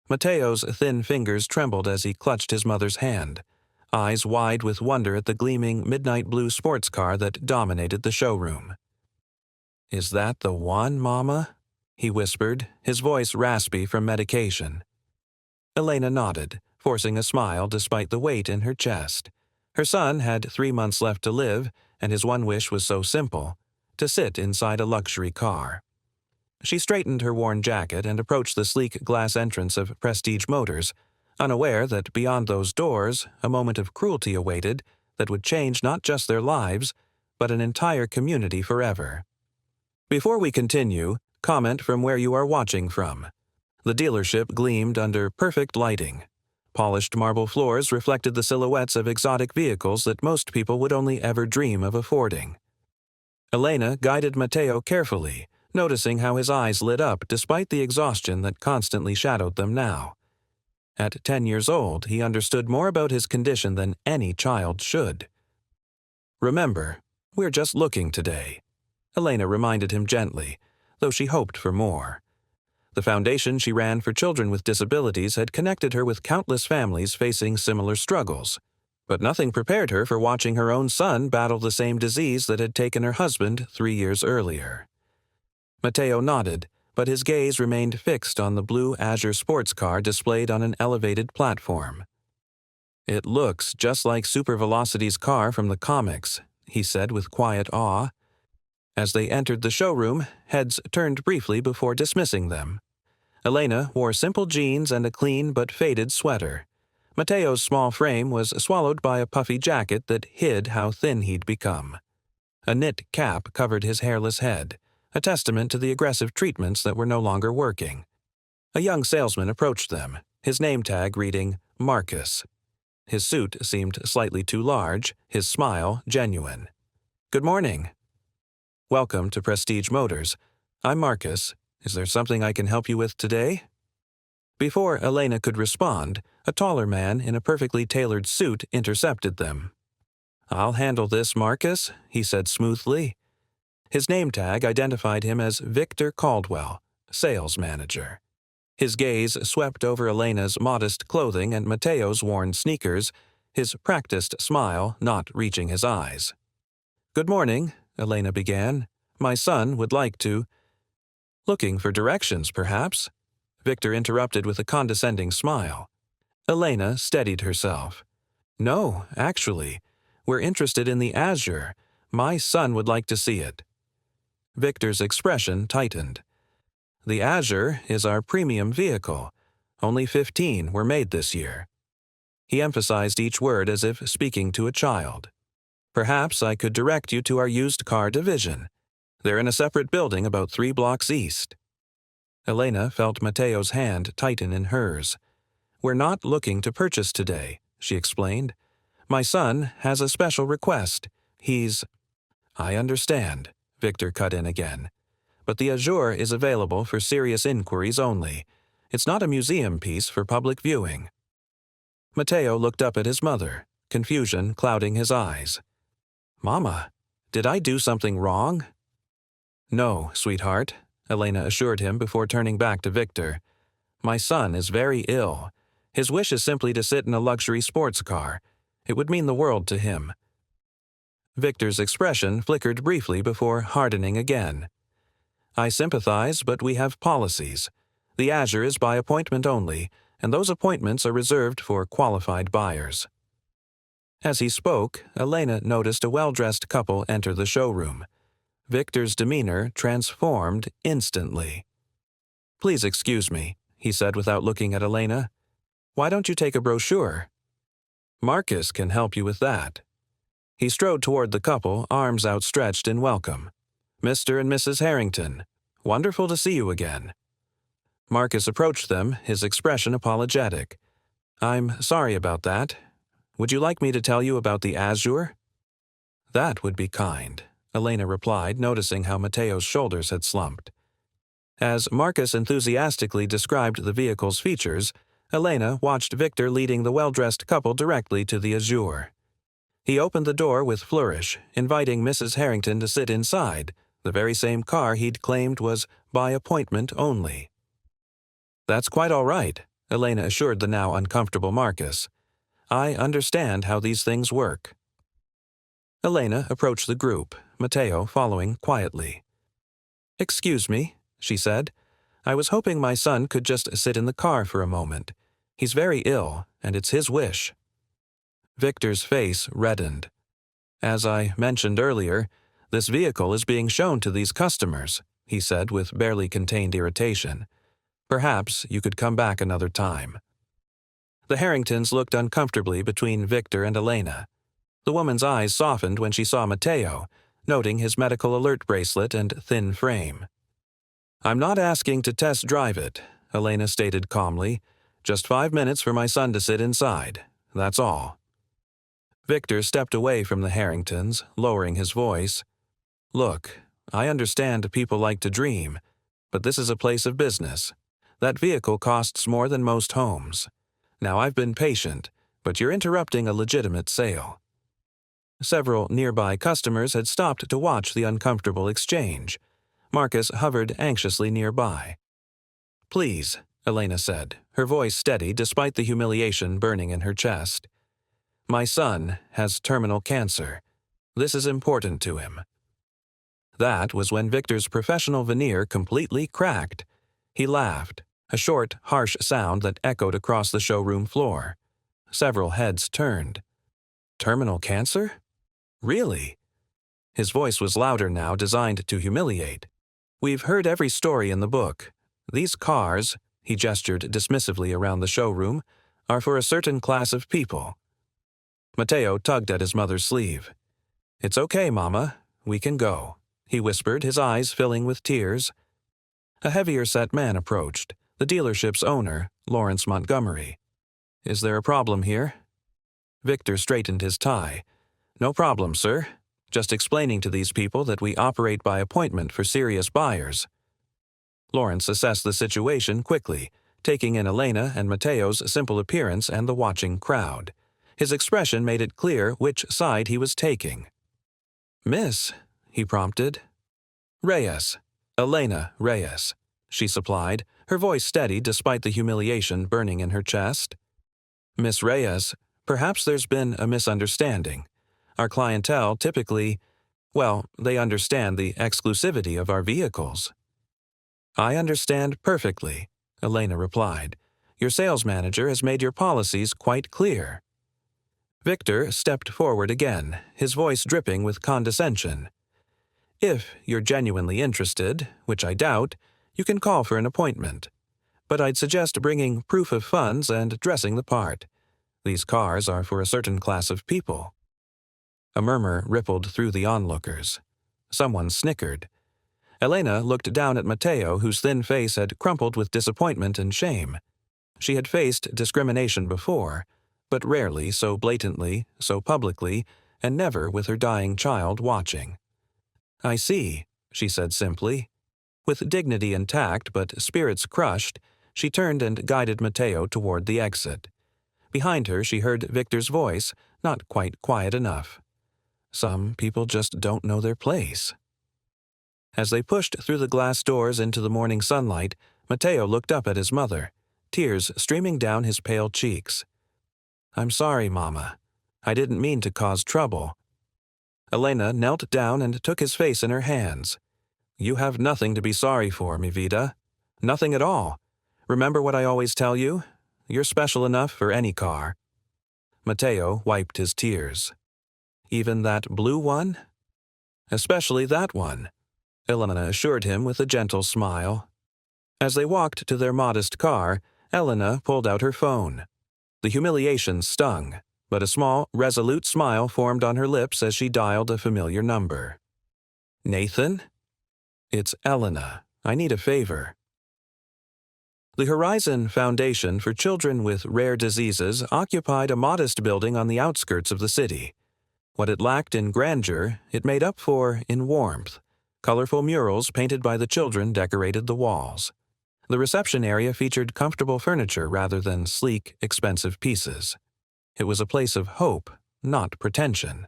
Mateo's thin fingers trembled as he clutched his mother's hand, eyes wide with wonder at the gleaming midnight blue sports car that dominated the showroom. "Is that the one, Mama?" he whispered, his voice raspy from medication. Elena nodded, forcing a smile despite the weight in her chest. Her son had 3 months left to live, and his one wish was so simple: to sit inside a luxury car. She straightened her worn jacket and approached the sleek glass entrance of Prestige Motors, unaware that beyond those doors a moment of cruelty awaited that would change not just their lives, but an entire community forever. Before we continue, comment from where you are watching from. The dealership gleamed under perfect lighting. Polished marble floors reflected the silhouettes of exotic vehicles that most people would only ever dream of affording. Elena guided Mateo carefully, noticing how his eyes lit up despite the exhaustion that constantly shadowed them now. At 10 years old, he understood more about his condition than any child should. "Remember, we're just looking today," Elena reminded him gently, though she hoped for more. The foundation she ran for children with disabilities had connected her with countless families facing similar struggles, but nothing prepared her for watching her own son battle the same disease that had taken her husband 3 years earlier. Mateo nodded, but his gaze remained fixed on the blue Azure sports car displayed on an elevated platform. "It looks just like Super Velocity's car from the comics," he said with quiet awe. As they entered the showroom, heads turned briefly before dismissing them. Elena wore simple jeans and a clean but faded sweater. Mateo's small frame was swallowed by a puffy jacket that hid how thin he'd become. A knit cap covered his hairless head, a testament to the aggressive treatments that were no longer working. A young salesman approached them, his name tag reading Marcus. His suit seemed slightly too large, his smile genuine. "Good morning." "Welcome to Prestige Motors. I'm Marcus. Is there something I can help you with today?" Before Elena could respond, a taller man in a perfectly tailored suit intercepted them. "I'll handle this, Marcus," he said smoothly. His name tag identified him as Victor Caldwell, sales manager. His gaze swept over Elena's modest clothing and Mateo's worn sneakers, his practiced smile not reaching his eyes. "Good morning," Elena began. "My son would like to—" "Looking for directions, perhaps?" Victor interrupted with a condescending smile. Elena steadied herself. "No, actually. We're interested in the Azure. My son would like to see it." Victor's expression tightened. "The Azure is our premium vehicle. Only 15 were made this year." He emphasized each word as if speaking to a child. "Perhaps I could direct you to our used car division. They're in a separate building about 3 blocks east." Elena felt Mateo's hand tighten in hers. "We're not looking to purchase today," she explained. "My son has a special request. He's—" "I understand," Victor cut in again. "But the Azure is available for serious inquiries only. It's not a museum piece for public viewing." Mateo looked up at his mother, confusion clouding his eyes. "Mama, did I do something wrong?" "No, sweetheart," Elena assured him before turning back to Victor. "My son is very ill. His wish is simply to sit in a luxury sports car. It would mean the world to him." Victor's expression flickered briefly before hardening again. "I sympathize, but we have policies. The Azure is by appointment only, and those appointments are reserved for qualified buyers." As he spoke, Elena noticed a well-dressed couple enter the showroom. Victor's demeanor transformed instantly. "Please excuse me," he said without looking at Elena. "Why don't you take a brochure? Marcus can help you with that." He strode toward the couple, arms outstretched in welcome. "Mr. and Mrs. Harrington, wonderful to see you again." Marcus approached them, his expression apologetic. "I'm sorry about that. Would you like me to tell you about the Azure?" "That would be kind," Elena replied, noticing how Mateo's shoulders had slumped. As Marcus enthusiastically described the vehicle's features, Elena watched Victor leading the well-dressed couple directly to the Azure. He opened the door with flourish, inviting Mrs. Harrington to sit inside, the very same car he'd claimed was by appointment only. "That's quite all right," Elena assured the now uncomfortable Marcus. "I understand how these things work." Elena approached the group, Matteo following quietly. "Excuse me," she said. "I was hoping my son could just sit in the car for a moment. He's very ill, and it's his wish." Victor's face reddened. "As I mentioned earlier, this vehicle is being shown to these customers," he said with barely contained irritation. "Perhaps you could come back another time." The Harringtons looked uncomfortably between Victor and Elena. The woman's eyes softened when she saw Matteo, noting his medical alert bracelet and thin frame. "I'm not asking to test drive it," Elena stated calmly. "Just 5 minutes for my son to sit inside. That's all." Victor stepped away from the Harringtons, lowering his voice. "Look, I understand people like to dream, but this is a place of business. That vehicle costs more than most homes. Now I've been patient, but you're interrupting a legitimate sale." Several nearby customers had stopped to watch the uncomfortable exchange. Marcus hovered anxiously nearby. "Please," Elena said, her voice steady despite the humiliation burning in her chest. "My son has terminal cancer. This is important to him." That was when Victor's professional veneer completely cracked. He laughed, a short, harsh sound that echoed across the showroom floor. Several heads turned. "Terminal cancer? Really?" His voice was louder now, designed to humiliate. "We've heard every story in the book. These cars," he gestured dismissively around the showroom, "are for a certain class of people." Matteo tugged at his mother's sleeve. "It's okay, Mama. We can go," he whispered, his eyes filling with tears. A heavier-set man approached, the dealership's owner, Lawrence Montgomery. "Is there a problem here?" Victor straightened his tie. "No problem, sir. Just explaining to these people that we operate by appointment for serious buyers." Lawrence assessed the situation quickly, taking in Elena and Matteo's simple appearance and the watching crowd. His expression made it clear which side he was taking. "Miss," he prompted. "Reyes. Elena Reyes," she supplied, her voice steady despite the humiliation burning in her chest. "Miss Reyes, perhaps there's been a misunderstanding. Our clientele typically, well, they understand the exclusivity of our vehicles." "I understand perfectly," Elena replied. "Your sales manager has made your policies quite clear." Victor stepped forward again, his voice dripping with condescension. "If you're genuinely interested, which I doubt, you can call for an appointment. But I'd suggest bringing proof of funds and dressing the part. These cars are for a certain class of people." A murmur rippled through the onlookers. Someone snickered. Elena looked down at Matteo, whose thin face had crumpled with disappointment and shame. She had faced discrimination before, but rarely so blatantly, so publicly, and never with her dying child watching. "I see," she said simply. With dignity intact but spirits crushed, she turned and guided Matteo toward the exit. Behind her she heard Victor's voice, not quite quiet enough. "Some people just don't know their place." As they pushed through the glass doors into the morning sunlight, Matteo looked up at his mother, tears streaming down his pale cheeks. "I'm sorry, Mama. I didn't mean to cause trouble." Elena knelt down and took his face in her hands. "You have nothing to be sorry for, mi vida. Nothing at all. Remember what I always tell you? You're special enough for any car." Matteo wiped his tears. "Even that blue one?" "Especially that one," Elena assured him with a gentle smile. As they walked to their modest car, Elena pulled out her phone. The humiliation stung, but a small, resolute smile formed on her lips as she dialed a familiar number. "Nathan?" "It's Elena. I need a favor." The Horizon Foundation for Children with Rare Diseases occupied a modest building on the outskirts of the city. What it lacked in grandeur, it made up for in warmth. Colorful murals painted by the children decorated the walls. The reception area featured comfortable furniture rather than sleek, expensive pieces. It was a place of hope, not pretension.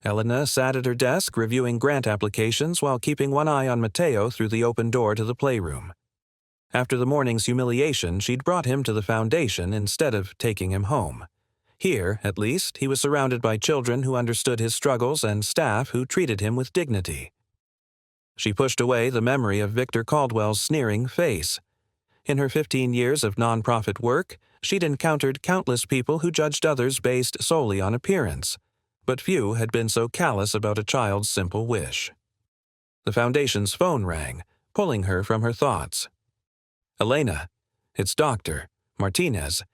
Elena sat at her desk reviewing grant applications while keeping one eye on Matteo through the open door to the playroom. After the morning's humiliation, she'd brought him to the foundation instead of taking him home. Here, at least, he was surrounded by children who understood his struggles and staff who treated him with dignity. She pushed away the memory of Victor Caldwell's sneering face. In her 15 years of nonprofit work, she'd encountered countless people who judged others based solely on appearance, but few had been so callous about a child's simple wish. The foundation's phone rang, pulling her from her thoughts. "Elena, it's Dr. Martinez.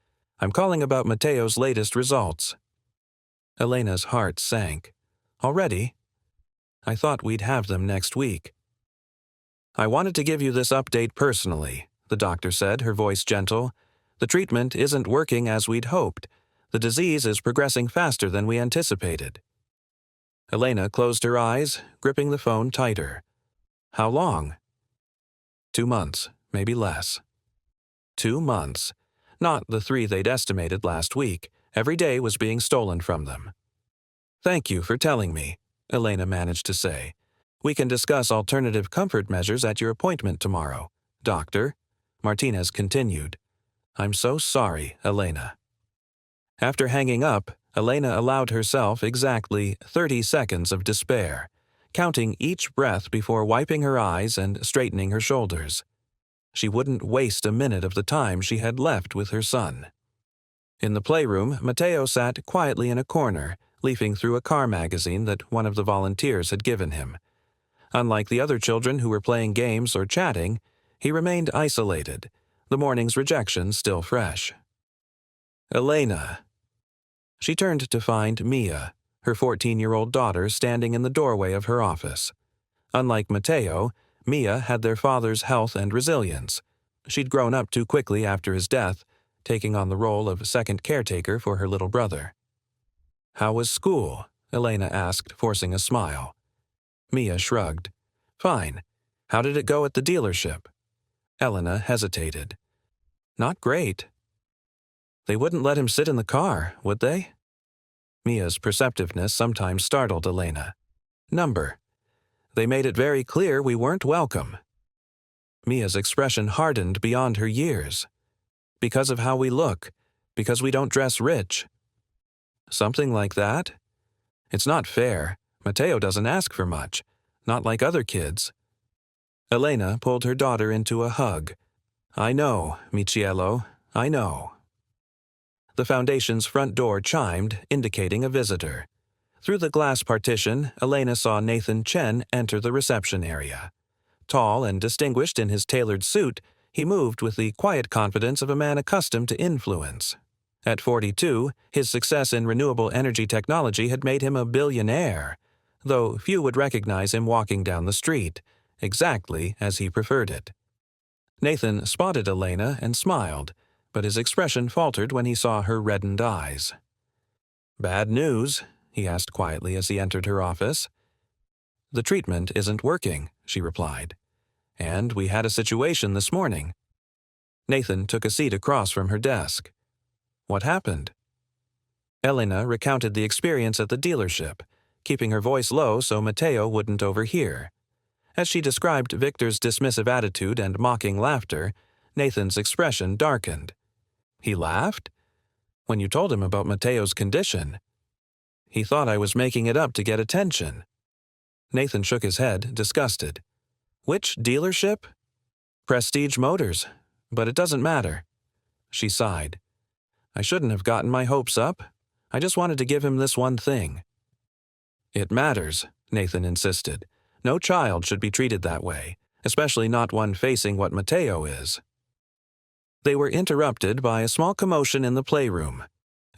I'm calling about Mateo's latest results." Elena's heart sank. "Already? I thought we'd have them next week." "I wanted to give you this update personally," the doctor said, her voice gentle. "The treatment isn't working as we'd hoped. The disease is progressing faster than we anticipated." Elena closed her eyes, gripping the phone tighter. "How long?" 2 months, maybe less. 2 months. Not the 3 they'd estimated last week. Every day was being stolen from them. "Thank you for telling me," Elena managed to say. "We can discuss alternative comfort measures at your appointment tomorrow, Doctor," Martinez continued. "I'm so sorry, Elena." After hanging up, Elena allowed herself exactly 30 seconds of despair, counting each breath before wiping her eyes and straightening her shoulders. She wouldn't waste a minute of the time she had left with her son. In the playroom, Mateo sat quietly in a corner, leafing through a car magazine that one of the volunteers had given him. Unlike the other children who were playing games or chatting, he remained isolated, the morning's rejection still fresh. "Elena." She turned to find Mia, her 14-year-old daughter, standing in the doorway of her office. Unlike Mateo, Mia had their father's health and resilience. She'd grown up too quickly after his death, taking on the role of second caretaker for her little brother. "How was school?" Elena asked, forcing a smile. Mia shrugged. "Fine. How did it go at the dealership?" Elena hesitated. "Not great." "They wouldn't let him sit in the car, would they?" Mia's perceptiveness sometimes startled Elena. "Number. They made it very clear we weren't welcome." Mia's expression hardened beyond her years. "Because of how we look, because we don't dress rich." "Something like that? It's not fair. Mateo doesn't ask for much, not like other kids." Elena pulled her daughter into a hug. "I know, Michiello, I know." The foundation's front door chimed, indicating a visitor. Through the glass partition, Elena saw Nathan Chen enter the reception area. Tall and distinguished in his tailored suit, he moved with the quiet confidence of a man accustomed to influence. At 42, his success in renewable energy technology had made him a billionaire, though few would recognize him walking down the street, exactly as he preferred it. Nathan spotted Elena and smiled, but his expression faltered when he saw her reddened eyes. "Bad news?" he asked quietly as he entered her office. "The treatment isn't working," she replied. "And we had a situation this morning." Nathan took a seat across from her desk. "What happened?" Elena recounted the experience at the dealership, keeping her voice low so Mateo wouldn't overhear. As she described Victor's dismissive attitude and mocking laughter, Nathan's expression darkened. "He laughed? When you told him about Mateo's condition?" "He thought I was making it up to get attention." Nathan shook his head, disgusted. "Which dealership?" "Prestige Motors, but it doesn't matter." She sighed. "I shouldn't have gotten my hopes up. I just wanted to give him this one thing." "It matters," Nathan insisted. "No child should be treated that way, especially not one facing what Mateo is." They were interrupted by a small commotion in the playroom.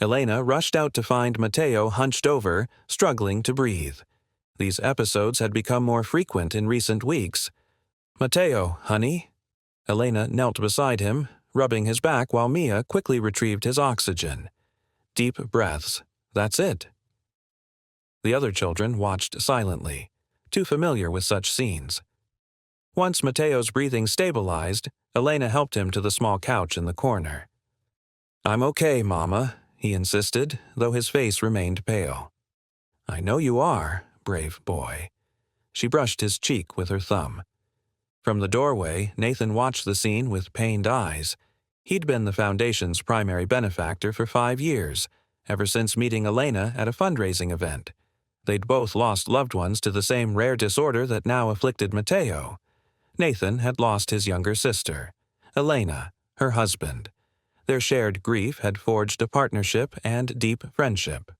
Elena rushed out to find Mateo hunched over, struggling to breathe. These episodes had become more frequent in recent weeks. "Mateo, honey?" Elena knelt beside him, rubbing his back while Mia quickly retrieved his oxygen. Deep breaths. That's it. The other children watched silently, too familiar with such scenes. Once Mateo's breathing stabilized, Elena helped him to the small couch in the corner. "I'm okay, Mama," he insisted, though his face remained pale. "I know you are, brave boy." She brushed his cheek with her thumb. From the doorway, Nathan watched the scene with pained eyes. He'd been the foundation's primary benefactor for 5 years, ever since meeting Elena at a fundraising event. They'd both lost loved ones to the same rare disorder that now afflicted Mateo. Nathan had lost his younger sister, Elena, her husband. Their shared grief had forged a partnership and deep friendship.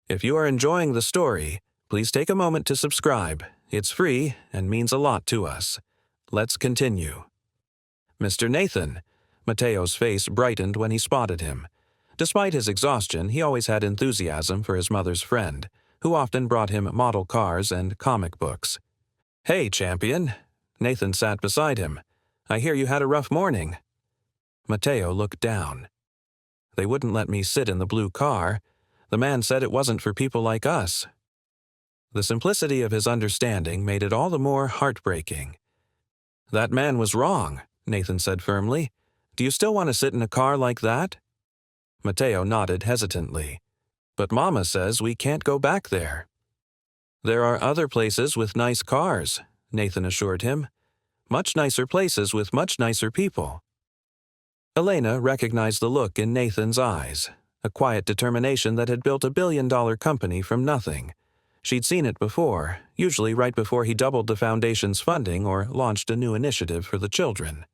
If you are enjoying the story, please take a moment to subscribe. It's free and means a lot to us. Let's continue. Mr. Nathan. Mateo's face brightened when he spotted him. Despite his exhaustion, he always had enthusiasm for his mother's friend, who often brought him model cars and comic books. Hey, champion. Nathan sat beside him. I hear you had a rough morning. Mateo looked down. They wouldn't let me sit in the blue car. The man said it wasn't for people like us. The simplicity of his understanding made it all the more heartbreaking. That man was wrong, Nathan said firmly. Do you still want to sit in a car like that? Mateo nodded hesitantly. But Mama says we can't go back there. There are other places with nice cars, Nathan assured him. Much nicer places with much nicer people. Elena recognized the look in Nathan's eyes, a quiet determination that had built a billion-dollar company from nothing. She'd seen it before, usually right before he doubled the foundation's funding or launched a new initiative for the children.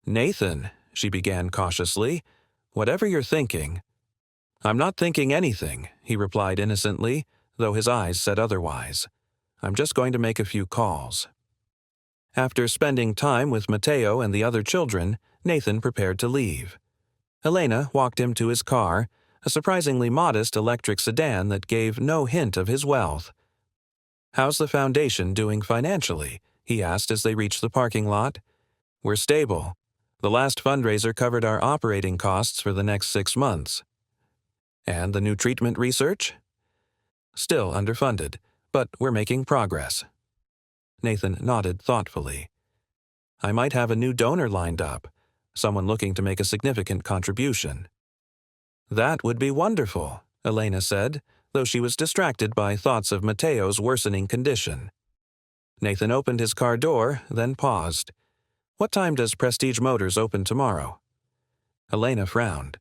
Nathan, she began cautiously, whatever you're thinking. I'm not thinking anything, he replied innocently, though his eyes said otherwise. I'm just going to make a few calls. After spending time with Mateo and the other children, Nathan prepared to leave. Elena walked him to his car, a surprisingly modest electric sedan that gave no hint of his wealth. How's the foundation doing financially? He asked as they reached the parking lot. We're stable. The last fundraiser covered our operating costs for the next 6 months. And the new treatment research? Still underfunded, but we're making progress. Nathan nodded thoughtfully. I might have a new donor lined up, someone looking to make a significant contribution. That would be wonderful, Elena said, though she was distracted by thoughts of Mateo's worsening condition. Nathan opened his car door, then paused. What time does Prestige Motors open tomorrow? Elena frowned.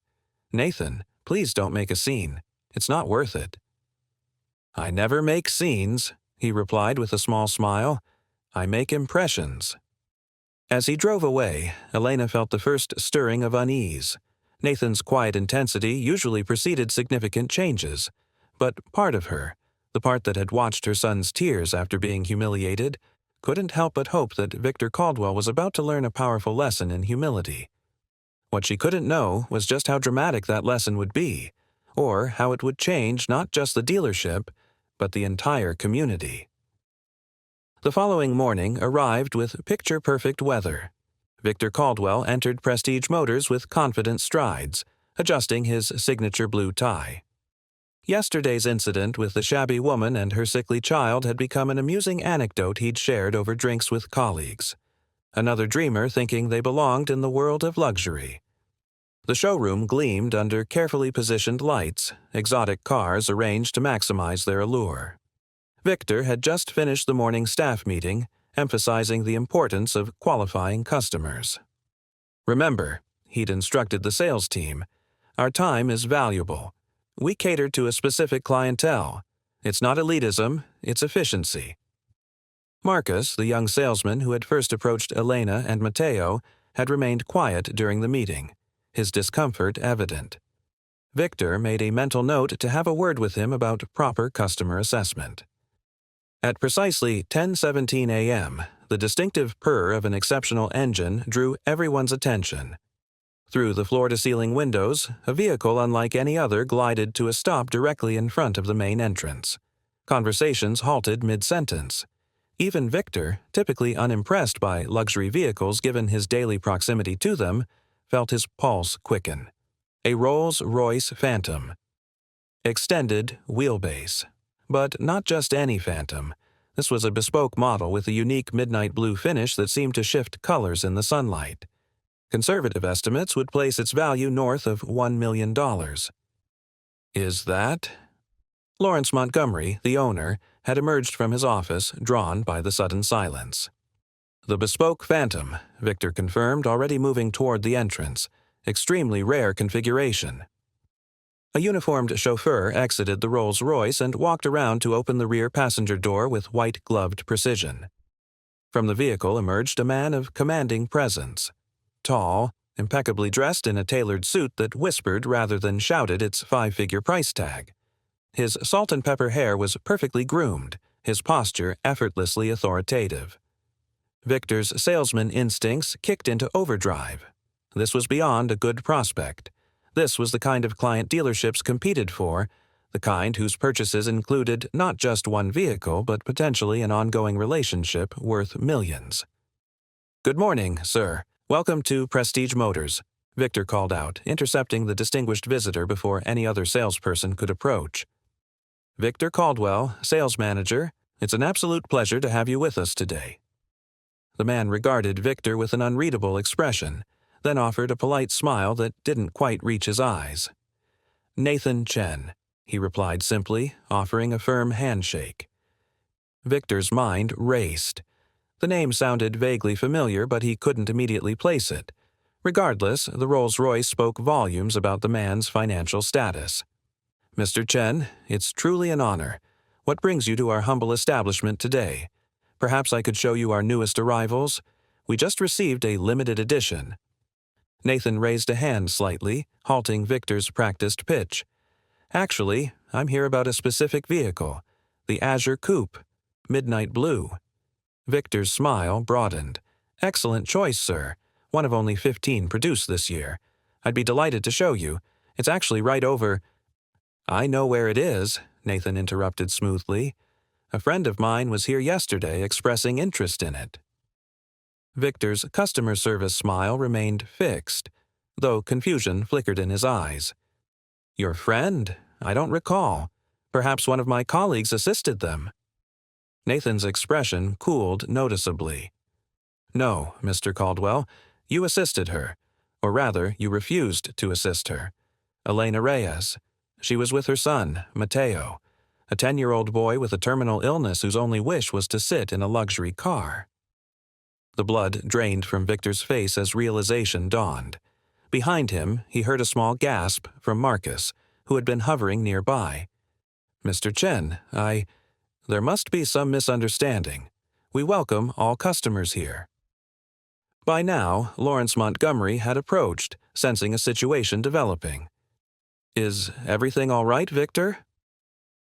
Nathan, please don't make a scene. It's not worth it. I never make scenes, he replied with a small smile. I make impressions. As he drove away, Elena felt the first stirring of unease. Nathan's quiet intensity usually preceded significant changes, but part of her, the part that had watched her son's tears after being humiliated, couldn't help but hope that Victor Caldwell was about to learn a powerful lesson in humility. What she couldn't know was just how dramatic that lesson would be, or how it would change not just the dealership, but the entire community. The following morning arrived with picture-perfect weather. Victor Caldwell entered Prestige Motors with confident strides, adjusting his signature blue tie. Yesterday's incident with the shabby woman and her sickly child had become an amusing anecdote he'd shared over drinks with colleagues. Another dreamer thinking they belonged in the world of luxury. The showroom gleamed under carefully positioned lights, exotic cars arranged to maximize their allure. Victor had just finished the morning staff meeting, emphasizing the importance of qualifying customers. Remember, he'd instructed the sales team, our time is valuable. We cater to a specific clientele. It's not elitism, it's efficiency. Marcus, the young salesman who had first approached Elena and Mateo, had remained quiet during the meeting, his discomfort evident. Victor made a mental note to have a word with him about proper customer assessment. At precisely 10:17 a.m., the distinctive purr of an exceptional engine drew everyone's attention. Through the floor-to-ceiling windows, a vehicle unlike any other glided to a stop directly in front of the main entrance. Conversations halted mid-sentence. Even Victor, typically unimpressed by luxury vehicles given his daily proximity to them, felt his pulse quicken. A Rolls-Royce Phantom. Extended wheelbase. But not just any Phantom. This was a bespoke model with a unique midnight blue finish that seemed to shift colors in the sunlight. Conservative estimates would place its value north of $1 million. Is that? Lawrence Montgomery, the owner, had emerged from his office, drawn by the sudden silence. The bespoke Phantom, Victor confirmed, already moving toward the entrance. Extremely rare configuration. A uniformed chauffeur exited the Rolls-Royce and walked around to open the rear passenger door with white-gloved precision. From the vehicle emerged a man of commanding presence. Tall, impeccably dressed in a tailored suit that whispered rather than shouted its five-figure price tag. His salt-and-pepper hair was perfectly groomed, his posture effortlessly authoritative. Victor's salesman instincts kicked into overdrive. This was beyond a good prospect. This was the kind of client dealerships competed for, the kind whose purchases included not just one vehicle but potentially an ongoing relationship worth millions. "Good morning, sir. Welcome to Prestige Motors," Victor called out, intercepting the distinguished visitor before any other salesperson could approach. "Victor Caldwell, sales manager. It's an absolute pleasure to have you with us today." The man regarded Victor with an unreadable expression, then offered a polite smile that didn't quite reach his eyes. "Nathan Chen," he replied simply, offering a firm handshake. Victor's mind raced. The name sounded vaguely familiar, but he couldn't immediately place it. Regardless, the Rolls-Royce spoke volumes about the man's financial status. "Mr. Chen, it's truly an honor. What brings you to our humble establishment today? Perhaps I could show you our newest arrivals? We just received a limited edition." Nathan raised a hand slightly, halting Victor's practiced pitch. "Actually, I'm here about a specific vehicle, the Azure Coupe, midnight blue." Victor's smile broadened. "Excellent choice, sir. One of only 15 produced this year. I'd be delighted to show you. It's actually right over—" "I know where it is," Nathan interrupted smoothly. "A friend of mine was here yesterday expressing interest in it." Victor's customer service smile remained fixed, though confusion flickered in his eyes. "Your friend? I don't recall. Perhaps one of my colleagues assisted them." Nathan's expression cooled noticeably. "No, Mr. Caldwell, you assisted her. Or rather, you refused to assist her. Elena Reyes. She was with her son, Mateo, a 10-year-old boy with a terminal illness whose only wish was to sit in a luxury car." The blood drained from Victor's face as realization dawned. Behind him, he heard a small gasp from Marcus, who had been hovering nearby. "Mr. Chen, there must be some misunderstanding. We welcome all customers here." By now, Lawrence Montgomery had approached, sensing a situation developing. "Is everything all right, Victor?"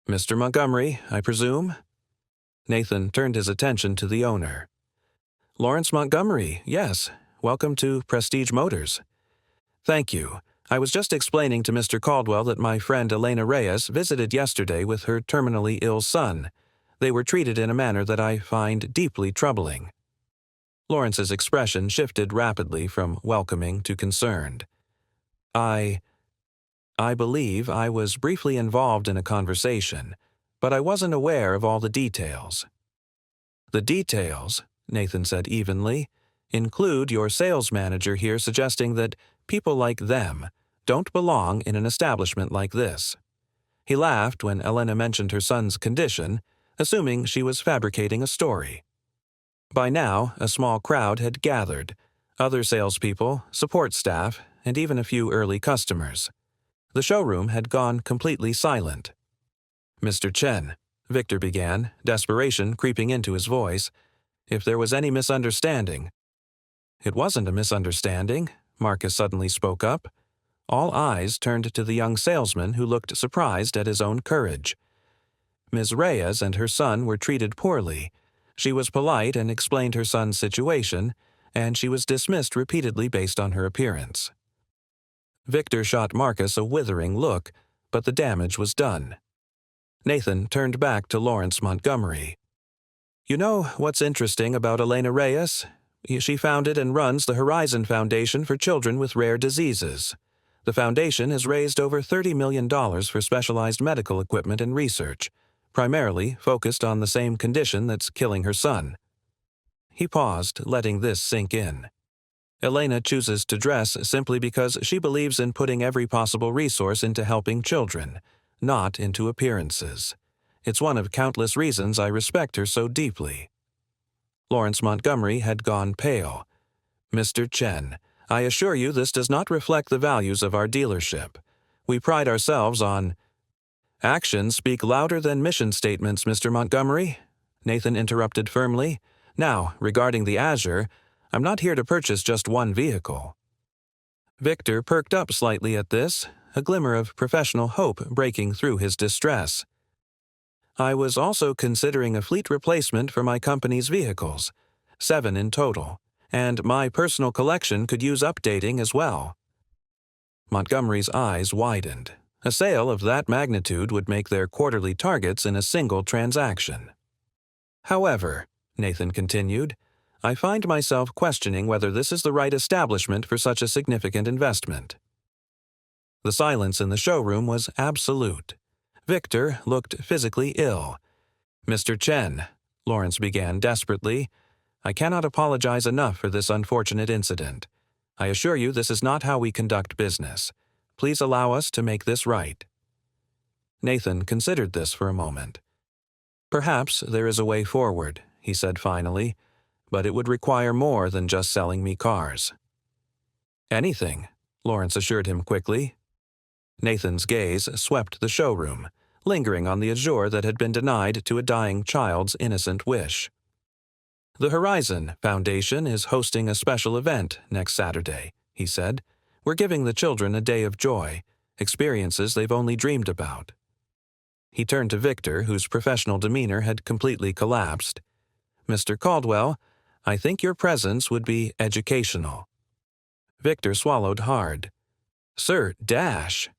"Mr. Montgomery, I presume?" Nathan turned his attention to the owner. "Lawrence Montgomery, yes. Welcome to Prestige Motors." "Thank you. I was just explaining to Mr. Caldwell that my friend Elena Reyes visited yesterday with her terminally ill son. They were treated in a manner that I find deeply troubling." Lawrence's expression shifted rapidly from welcoming to concerned. I believe I was briefly involved in a conversation, but I wasn't aware of all the details." "The details," Nathan said evenly, "include your sales manager here suggesting that people like them don't belong in an establishment like this." He laughed when Elena mentioned her son's condition, assuming she was fabricating a story. By now, a small crowd had gathered, other salespeople, support staff, and even a few early customers. The showroom had gone completely silent. "Mr. Chen," Victor began, desperation creeping into his voice, "if there was any misunderstanding—" "It wasn't a misunderstanding," Marcus suddenly spoke up. All eyes turned to the young salesman who looked surprised at his own courage. "Ms. Reyes and her son were treated poorly. She was polite and explained her son's situation, and she was dismissed repeatedly based on her appearance." Victor shot Marcus a withering look, but the damage was done. Nathan turned back to Lawrence Montgomery. "You know what's interesting about Elena Reyes? She founded and runs the Horizon Foundation for Children with Rare Diseases. The foundation has raised over $30 million for specialized medical equipment and research, primarily focused on the same condition that's killing her son." He paused, letting this sink in. "Elena chooses to dress simply because she believes in putting every possible resource into helping children, not into appearances. It's one of countless reasons I respect her so deeply." Lawrence Montgomery had gone pale. "Mr. Chen, I assure you this does not reflect the values of our dealership. We pride ourselves on—" "Actions speak louder than mission statements, Mr. Montgomery," Nathan interrupted firmly. "Now, regarding the Azure, I'm not here to purchase just one vehicle." Victor perked up slightly at this, a glimmer of professional hope breaking through his distress. "I was also considering a fleet replacement for my company's vehicles, 7 in total, and my personal collection could use updating as well." Montgomery's eyes widened. A sale of that magnitude would make their quarterly targets in a single transaction. "However," Nathan continued, "I find myself questioning whether this is the right establishment for such a significant investment." The silence in the showroom was absolute. Victor looked physically ill. "Mr. Chen," Lawrence began desperately, "I cannot apologize enough for this unfortunate incident. I assure you this is not how we conduct business. Please allow us to make this right." Nathan considered this for a moment. "Perhaps there is a way forward," he said finally, "but it would require more than just selling me cars." "Anything," Lawrence assured him quickly. Nathan's gaze swept the showroom, lingering on the Azure that had been denied to a dying child's innocent wish. "The Horizon Foundation is hosting a special event next Saturday," he said. "We're giving the children a day of joy, experiences they've only dreamed about." He turned to Victor, whose professional demeanor had completely collapsed. "Mr. Caldwell, I think your presence would be educational." Victor swallowed hard. "Sir, dash."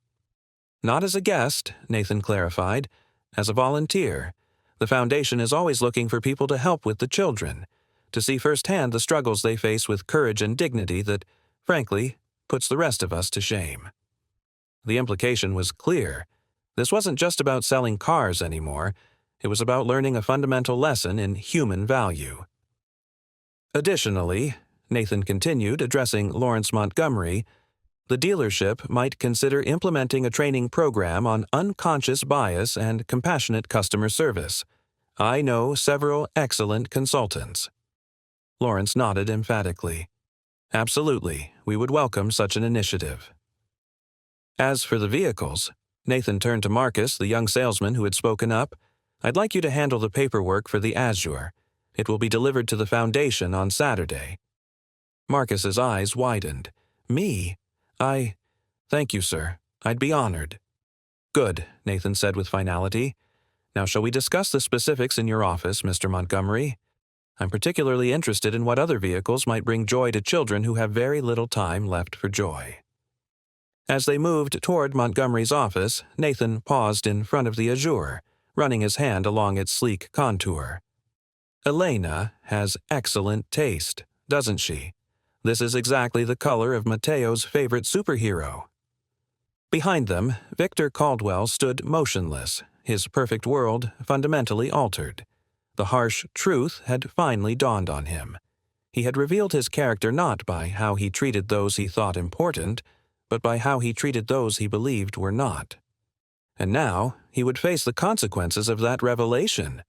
"Not as a guest," Nathan clarified. "As a volunteer. The foundation is always looking for people to help with the children, to see firsthand the struggles they face with courage and dignity that, frankly, puts the rest of us to shame." The implication was clear. This wasn't just about selling cars anymore. It was about learning a fundamental lesson in human value. "Additionally," Nathan continued, addressing Lawrence Montgomery, "the dealership might consider implementing a training program on unconscious bias and compassionate customer service. I know several excellent consultants." Lawrence nodded emphatically. "Absolutely, we would welcome such an initiative." As for the vehicles, Nathan turned to Marcus, the young salesman who had spoken up. "I'd like you to handle the paperwork for the Azure. It will be delivered to the foundation on Saturday." Marcus's eyes widened. "Me? Thank you, sir. I'd be honored." "Good," Nathan said with finality. "Now shall we discuss the specifics in your office, Mr. Montgomery? I'm particularly interested in what other vehicles might bring joy to children who have very little time left for joy." As they moved toward Montgomery's office, Nathan paused in front of the Azure, running his hand along its sleek contour. "Elena has excellent taste, doesn't she? This is exactly the color of Mateo's favorite superhero." Behind them, Victor Caldwell stood motionless, his perfect world fundamentally altered. The harsh truth had finally dawned on him. He had revealed his character not by how he treated those he thought important, but by how he treated those he believed were not. And now he would face the consequences of that revelation.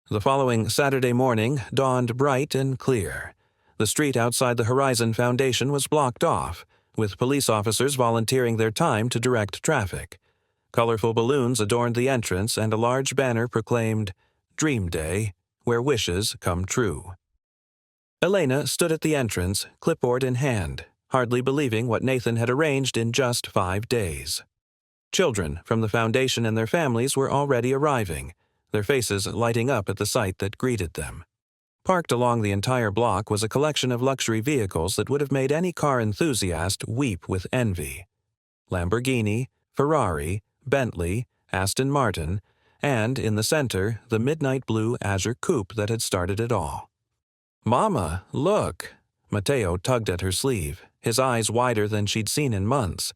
The following Saturday morning dawned bright and clear. The street outside the Horizon Foundation was blocked off, with police officers volunteering their time to direct traffic. Colorful balloons adorned the entrance, and a large banner proclaimed, "Dream Day, where wishes come true." Elena stood at the entrance, clipboard in hand, hardly believing what Nathan had arranged in just 5 days. Children from the foundation and their families were already arriving, their faces lighting up at the sight that greeted them. Parked along the entire block was a collection of luxury vehicles that would have made any car enthusiast weep with envy. Lamborghini, Ferrari, Bentley, Aston Martin, and, in the center, the midnight blue Azure coupe that had started it all. "Mama, look!" Mateo tugged at her sleeve, his eyes wider than she'd seen in months.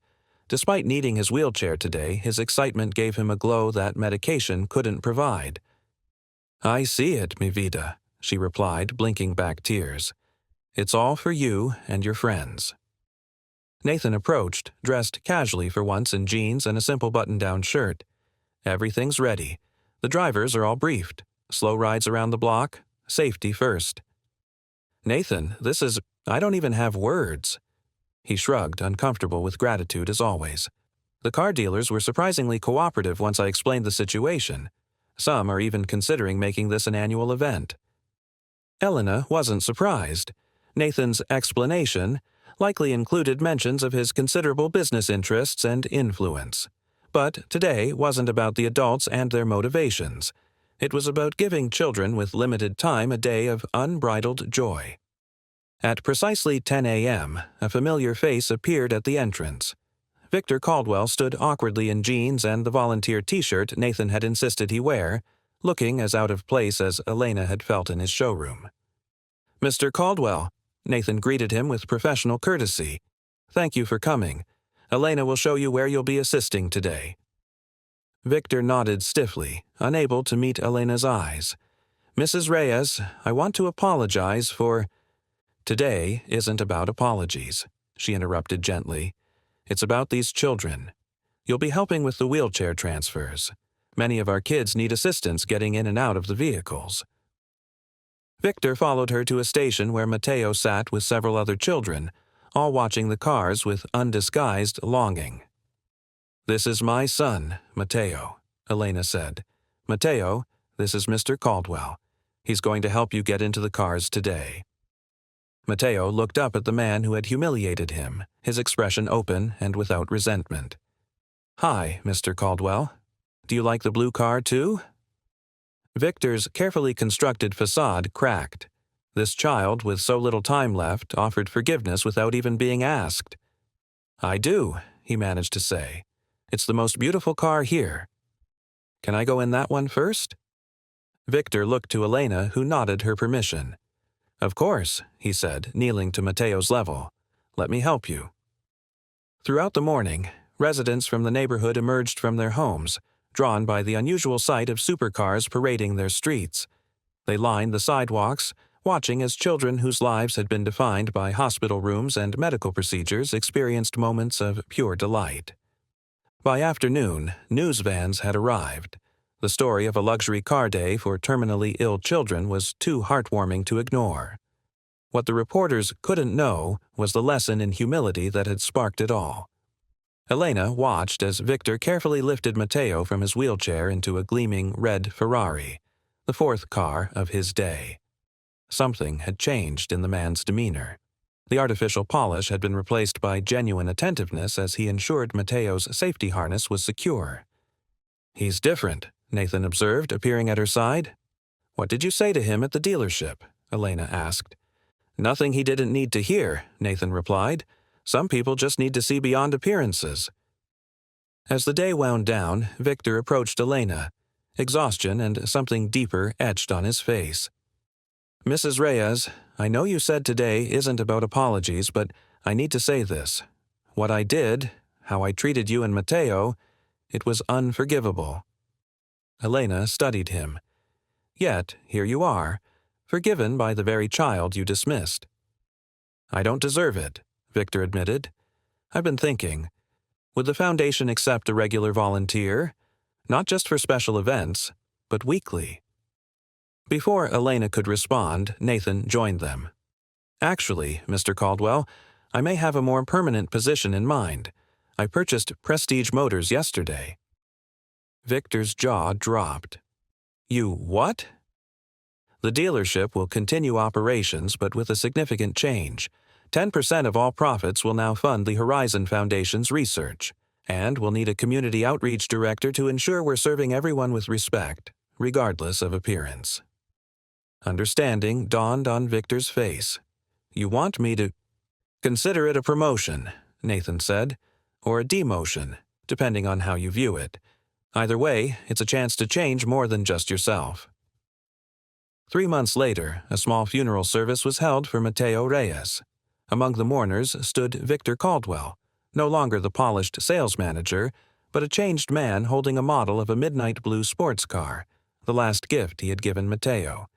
Despite needing his wheelchair today, his excitement gave him a glow that medication couldn't provide. "I see it, mi vida," she replied, blinking back tears. "It's all for you and your friends." Nathan approached, dressed casually for once in jeans and a simple button-down shirt. "Everything's ready. The drivers are all briefed. Slow rides around the block, Safety first. Nathan, I don't even have words. He shrugged, uncomfortable with gratitude as always. The car dealers were surprisingly cooperative once I explained the situation. Some are even considering making this an annual event. Elena wasn't surprised. Nathan's explanation likely included mentions of his considerable business interests and influence. But today wasn't about the adults and their motivations. It was about giving children with limited time a day of unbridled joy. At precisely 10 a.m., a familiar face appeared at the entrance. Victor Caldwell stood awkwardly in jeans and the volunteer t-shirt Nathan had insisted he wear, looking as out of place as Elena had felt in his showroom. "Mr. Caldwell," Nathan greeted him with professional courtesy. "Thank you for coming. Elena will show you where you'll be assisting today." Victor nodded stiffly, unable to meet Elena's eyes. "Mrs. Reyes, I want to apologize for—" "Today isn't about apologies," she interrupted gently. "It's about these children. You'll be helping with the wheelchair transfers. Many of our kids need assistance getting in and out of the vehicles." Victor followed her to a station where Mateo sat with several other children, all watching the cars with undisguised longing. "This is my son, Mateo," Elena said. "Mateo, this is Mr. Caldwell. He's going to help you get into the cars today." Mateo looked up at the man who had humiliated him, his expression open and without resentment. "Hi, Mr. Caldwell. Do you like the blue car, too?" Victor's carefully constructed facade cracked. This child, with so little time left, offered forgiveness without even being asked. "I do," he managed to say. "It's the most beautiful car here. Can I go in that one first?" Victor looked to Elena, who nodded her permission. "Of course," he said, kneeling to Mateo's level. "Let me help you." Throughout the morning, residents from the neighborhood emerged from their homes, drawn by the unusual sight of supercars parading their streets. They lined the sidewalks, watching as children whose lives had been defined by hospital rooms and medical procedures experienced moments of pure delight. By afternoon, news vans had arrived. The story of a luxury car day for terminally ill children was too heartwarming to ignore. What the reporters couldn't know was the lesson in humility that had sparked it all. Elena watched as Victor carefully lifted Mateo from his wheelchair into a gleaming red Ferrari, the fourth car of his day. Something had changed in the man's demeanor. The artificial polish had been replaced by genuine attentiveness as he ensured Mateo's safety harness was secure. "He's different," Nathan observed, appearing at her side. "What did you say to him at the dealership?" Elena asked. "Nothing he didn't need to hear," Nathan replied. "Some people just need to see beyond appearances." As the day wound down, Victor approached Elena. Exhaustion and something deeper etched on his face. "Mrs. Reyes, I know you said today isn't about apologies, but I need to say this. What I did, how I treated you and Mateo, it was unforgivable." Elena studied him. "Yet, here you are, forgiven by the very child you dismissed." "I don't deserve it," Victor admitted. "I've been thinking, would the Foundation accept a regular volunteer? Not just for special events, but weekly." Before Elena could respond, Nathan joined them. "Actually, Mr. Caldwell, I may have a more permanent position in mind. I purchased Prestige Motors yesterday." Victor's jaw dropped. "You what?" "The dealership will continue operations, but with a significant change. 10% of all profits will now fund the Horizon Foundation's research, and we'll need a community outreach director to ensure we're serving everyone with respect, regardless of appearance." Understanding dawned on Victor's face. "You want me to—" "Consider it a promotion," Nathan said, "or a demotion, depending on how you view it. Either way, it's a chance to change more than just yourself." 3 months later, a small funeral service was held for Mateo Reyes. Among the mourners stood Victor Caldwell, no longer the polished sales manager, but a changed man holding a model of a midnight blue sports car, the last gift he had given Mateo.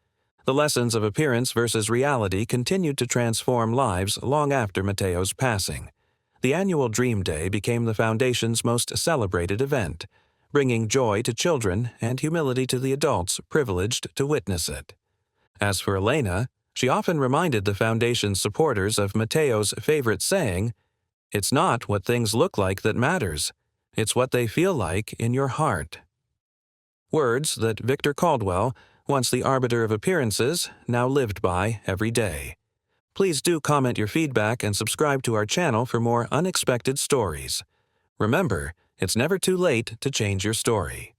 The lessons of appearance versus reality continued to transform lives long after Mateo's passing. The annual Dream Day became the Foundation's most celebrated event, bringing joy to children and humility to the adults privileged to witness it. As for Elena, she often reminded the Foundation's supporters of Mateo's favorite saying, "It's not what things look like that matters. It's what they feel like in your heart." Words that Victor Caldwell, once the arbiter of appearances, now lived by every day. Please do comment your feedback and subscribe to our channel for more unexpected stories. Remember, it's never too late to change your story.